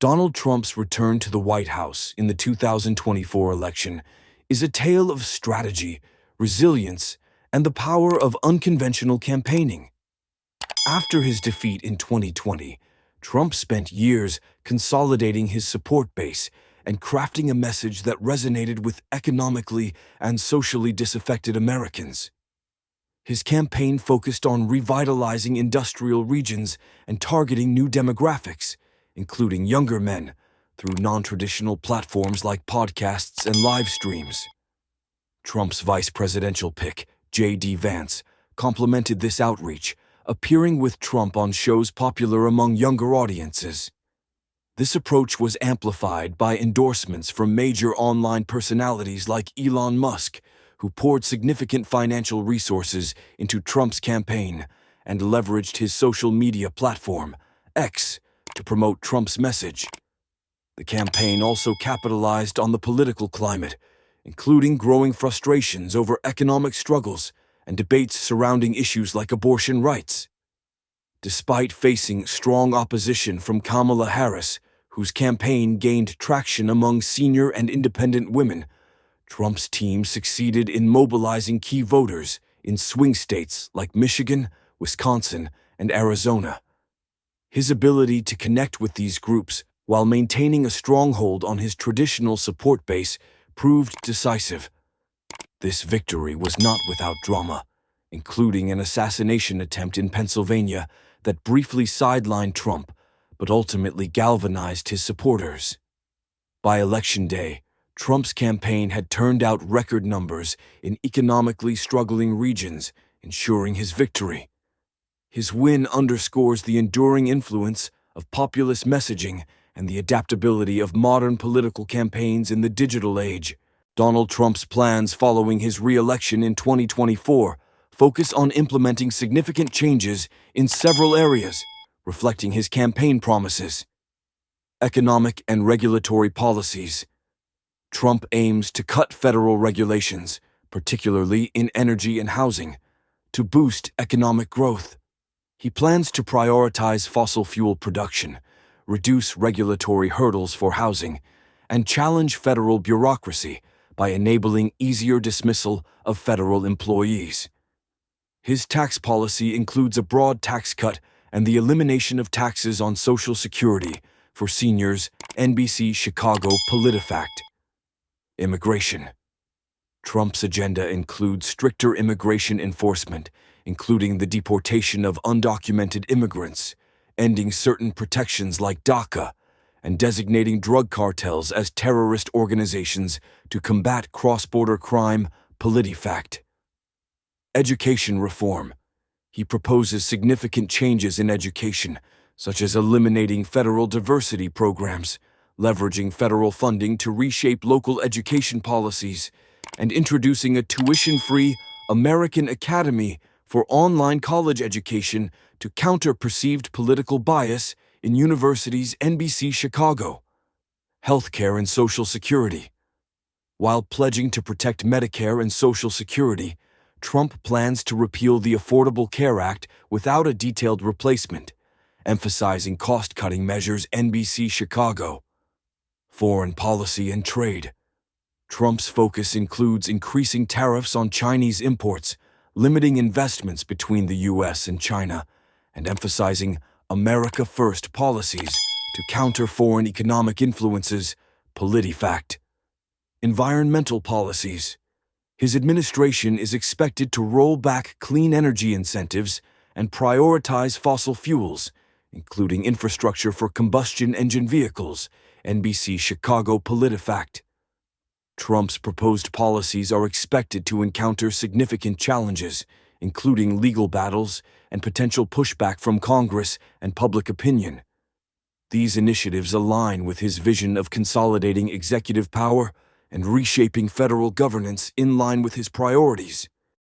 Donald Trump's return to the White House in the 2024 election is a tale of strategy, resilience, and the power of unconventional campaigning. After his defeat in 2020, Trump spent years consolidating his support base and crafting a message that resonated with economically and socially disaffected Americans. His campaign focused on revitalizing industrial regions and targeting new demographics, including younger men, through non-traditional platforms like podcasts and live streams. Trump's vice presidential pick, J.D. Vance, complemented this outreach, appearing with Trump on shows popular among younger audiences. This approach was amplified by endorsements from major online personalities like Elon Musk, who poured significant financial resources into Trump's campaign and leveraged his social media platform, X, to promote Trump's message. The campaign also capitalized on the political climate, including growing frustrations over economic struggles and debates surrounding issues like abortion rights. Despite facing strong opposition from Kamala Harris, whose campaign gained traction among senior and independent women, Trump's team succeeded in mobilizing key voters in swing states like Michigan, Wisconsin, and Arizona. His ability to connect with these groups while maintaining a stronghold on his traditional support base proved decisive. This victory was not without drama, including an assassination attempt in Pennsylvania that briefly sidelined Trump, but ultimately galvanized his supporters. By Election Day, Trump's campaign had turned out record numbers in economically struggling regions, ensuring his victory. His win underscores the enduring influence of populist messaging and the adaptability of modern political campaigns in the digital age. Donald Trump's plans following his re-election in 2024 focus on implementing significant changes in several areas, reflecting his campaign promises. Economic and regulatory policies. Trump aims to cut federal regulations, particularly in energy and housing, to boost economic growth. He plans to prioritize fossil fuel production, reduce regulatory hurdles for housing, and challenge federal bureaucracy by enabling easier dismissal of federal employees. His tax policy includes a broad tax cut and the elimination of taxes on Social Security for seniors, NBC Chicago PolitiFact. Immigration. Trump's agenda includes stricter immigration enforcement, including the deportation of undocumented immigrants, ending certain protections like DACA, and designating drug cartels as terrorist organizations to combat cross-border crime, PolitiFact. Education reform. He proposes significant changes in education, such as eliminating federal diversity programs, leveraging federal funding to reshape local education policies, and introducing a tuition-free American Academy for online college education to counter perceived political bias in universities. NBC Chicago. Healthcare and Social Security. While pledging to protect Medicare and Social Security, Trump plans to repeal the Affordable Care Act without a detailed replacement, emphasizing cost-cutting measures. NBC Chicago. Foreign policy and trade. Trump's focus includes increasing tariffs on Chinese imports, limiting investments between the U.S. and China, and emphasizing America First policies to counter foreign economic influences. PolitiFact. Environmental policies. His administration is expected to roll back clean energy incentives and prioritize fossil fuels, including infrastructure for combustion engine vehicles. NBC Chicago PolitiFact. Trump's proposed policies are expected to encounter significant challenges, including legal battles and potential pushback from Congress and public opinion. These initiatives align with his vision of consolidating executive power and reshaping federal governance in line with his priorities.